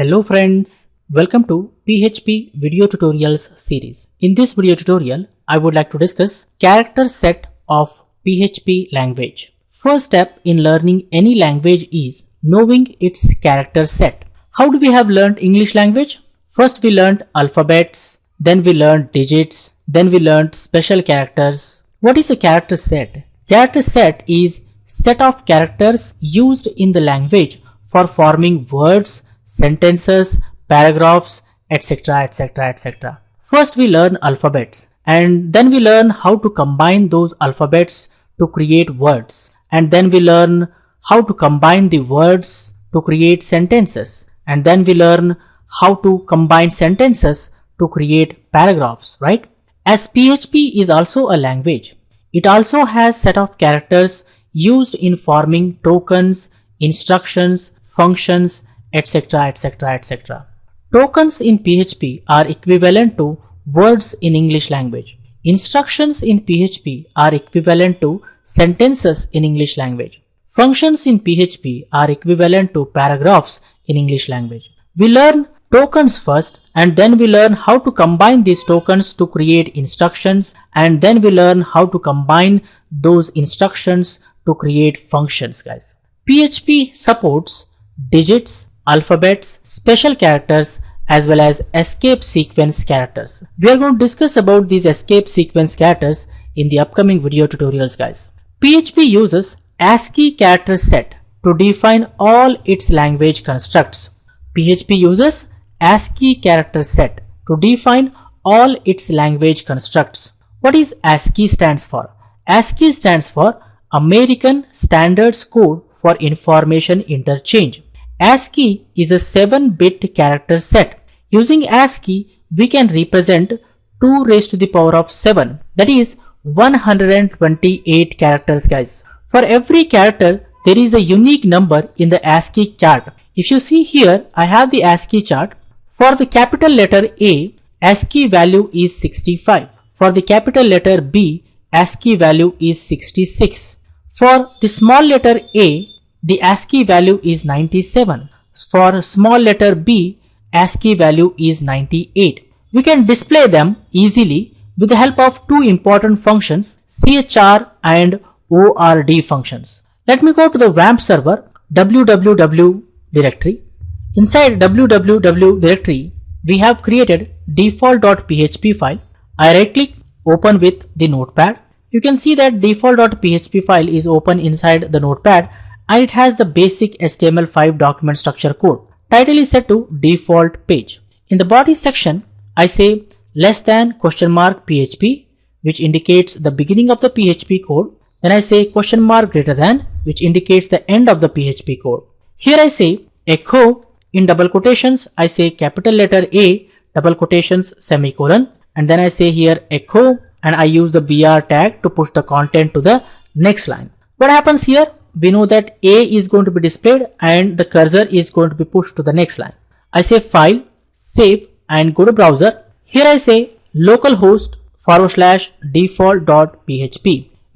Hello friends, welcome to PHP video tutorials series. In this video tutorial, I would like to discuss character set of PHP language. First step in learning any language is knowing its character set. How do we have learned English language? First we learned alphabets, then we learned digits, then we learned special characters. What is a character set? Character set is set of characters used in the language for forming words, sentences, paragraphs, etc. etc. First we learn alphabets and then we learn how to combine those alphabets to create words, and then we learn how to combine the words to create sentences, and then we learn how to combine sentences to create paragraphs, right? As PHP is also a language, it also has set of characters used in forming tokens, instructions, functions, etc. Tokens in PHP are equivalent to words in English language. Instructions in PHP are equivalent to sentences in English language. Functions in PHP are equivalent to paragraphs in English language. We learn tokens first, and then we learn how to combine these tokens to create instructions, and then we learn how to combine those instructions to create functions, guys. PHP supports digits, alphabets, special characters, as well as escape sequence characters. We are going to discuss about these escape sequence characters in the upcoming video tutorials, guys. PHP uses ASCII Character Set to define all its language constructs. PHP uses ASCII Character Set to define all its language constructs. What is ASCII stands for? ASCII stands for American Standards Code for Information Interchange. ASCII is a 7-bit character set. Using ASCII, we can represent 2 raised to the power of 7, that is 128 characters, guys. For every character, there is a unique number in the ASCII chart. If you see here, I have the ASCII chart. For the capital letter A, ASCII value is 65. For the capital letter B, ASCII value is 66. For the small letter A, the ASCII value is 97. For small letter b, ASCII value is 98. We can display them easily with the help of 2 important functions, CHR and ORD functions. Let me go to the WAMP server www directory. Inside www directory, we have created default.php file. I right click, open with the notepad. You can see that default.php file is open inside the notepad, and it has the basic HTML5 document structure code. Title is set to default page. In the body section, I say less than $PHP, which indicates the beginning of the PHP code. Then I say greater than, which indicates the end of the PHP code. Here I say echo, in double quotations I say capital letter A, double quotations, semicolon, and then I say here echo, and I use the BR tag to push the content to the next line. What happens here? We know that A is going to be displayed and the cursor is going to be pushed to the next line. I say file, save, and go to browser. Here I say localhost /default.php.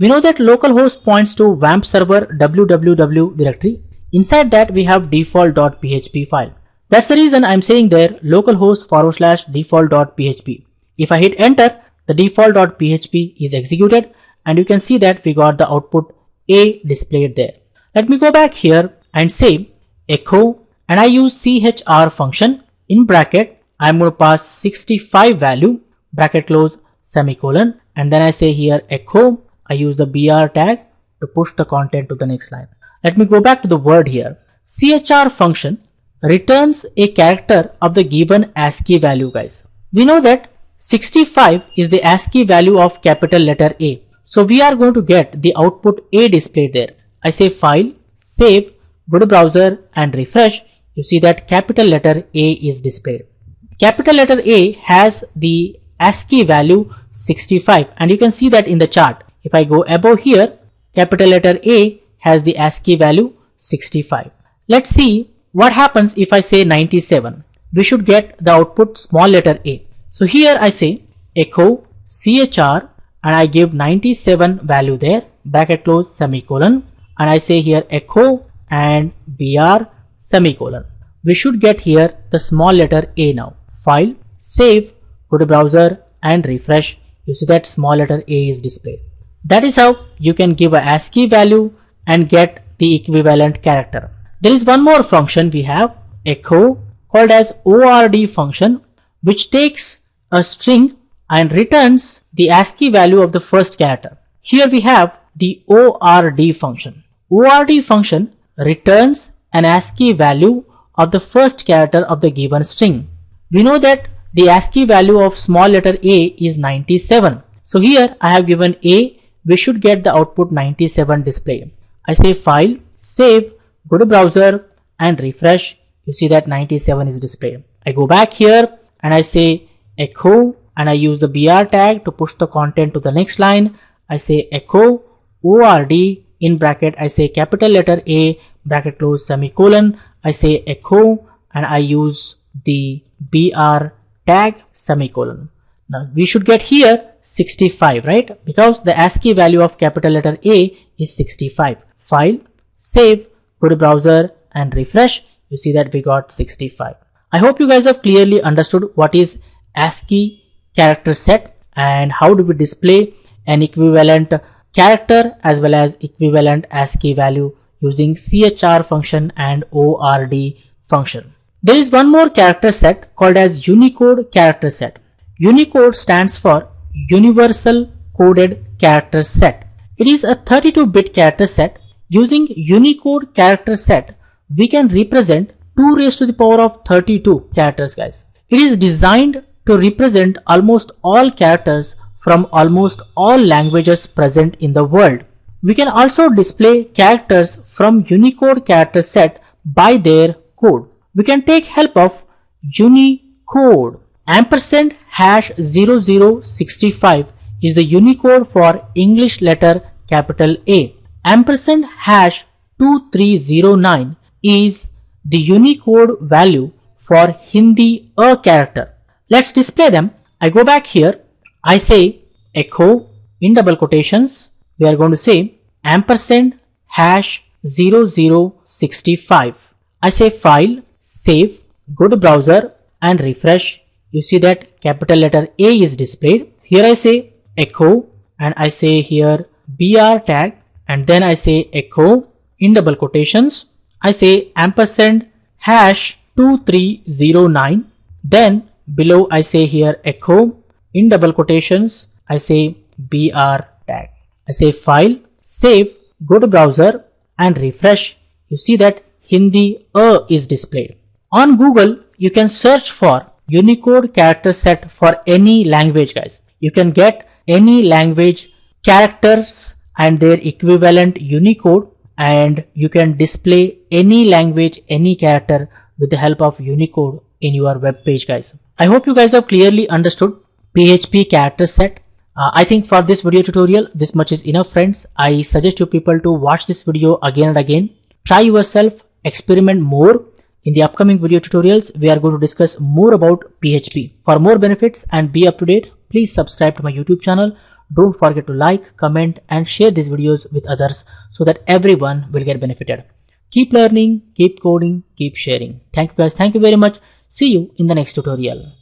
We know that localhost points to WAMP server www directory. Inside that we have default.php file. That's the reason I'm saying there localhost /default.php. If I hit enter, the default.php is executed, and you can see that we got the output A displayed there. Let me go back here and say echo, and I use CHR function. In bracket, I'm going to pass 65 value, bracket close, semicolon, and then I say here echo. I use the BR tag to push the content to the next line. Let me go back to the word here. CHR function returns a character of the given ASCII value, guys. We know that 65 is the ASCII value of capital letter A. So we are going to get the output A displayed there. I say file, save, go to browser and refresh. You see that capital letter A is displayed. Capital letter A has the ASCII value 65, and you can see that in the chart. If I go above here, capital letter A has the ASCII value 65. Let's see what happens if I say 97. We should get the output small letter a. So here I say echo CHR, and I give 97 value there, bracket close, semicolon, and I say here echo and BR semicolon. we should get here the small letter A now. File, save, go to browser and refresh. You see that small letter A is displayed. That is how you can give a ASCII value and get the equivalent character. There is one more function we have, echo, called as Ord function, which takes a string and returns the ASCII value of the first character. Here we have the Ord function. Ord function returns an ASCII value of the first character of the given string. We know that the ASCII value of small letter A is 97. So here I have given A, we should get the output 97 display. I say file, save, go to browser and refresh. You see that 97 is displayed. I go back here and I say echo and I use the br tag to push the content to the next line. I say echo Ord in bracket, I say capital letter A bracket close semicolon. I say echo and I use the br tag semicolon. Now we should get here 65, right? Because the ASCII value of capital letter A is 65. File, save, go to browser and refresh. You see that we got 65. I hope you guys have clearly understood what is ASCII character set and how do we display an equivalent character as well as equivalent ASCII value using CHR function and ORD function. There is one more character set called as Unicode Character Set. Unicode stands for Universal Coded Character Set. It is a 32-bit character set. Using Unicode Character Set, we can represent 2 raised to the power of 32 characters, guys. It is designed to represent almost all characters from almost all languages present in the world. We can also display characters from Unicode Character Set by their code. We can take help of Unicode. Ampersand #0065 is the Unicode for English letter capital A. Ampersand #2309 is the Unicode value for Hindi a character. Let's display them. I go back here. I say echo in double quotations. We are going to say ampersand #0065. I say file, save, go to browser and refresh. You see that capital letter A is displayed. Here I say echo and I say here br tag and then I say echo in double quotations. I say ampersand #2309. Then below I say here echo in double quotations. I say br tag. I say file, save, go to browser and refresh. You see that Hindi a is displayed. On Google you can search for Unicode character set for any language, guys. You can get any language characters and their equivalent Unicode, and you can display any language, any character with the help of Unicode in your web page, guys. I hope you guys have clearly understood PHP character set. I think for this video tutorial this much is enough, friends. I suggest you people to watch this video again and again. Try yourself, experiment more. In the upcoming video tutorials, we are going to discuss more about PHP. For more benefits and be up to date, please subscribe to my YouTube channel. Don't forget to like, comment and share these videos with others so that everyone will get benefited. Keep learning, keep coding, keep sharing. Thank you guys. Thank you very much. See you in the next tutorial.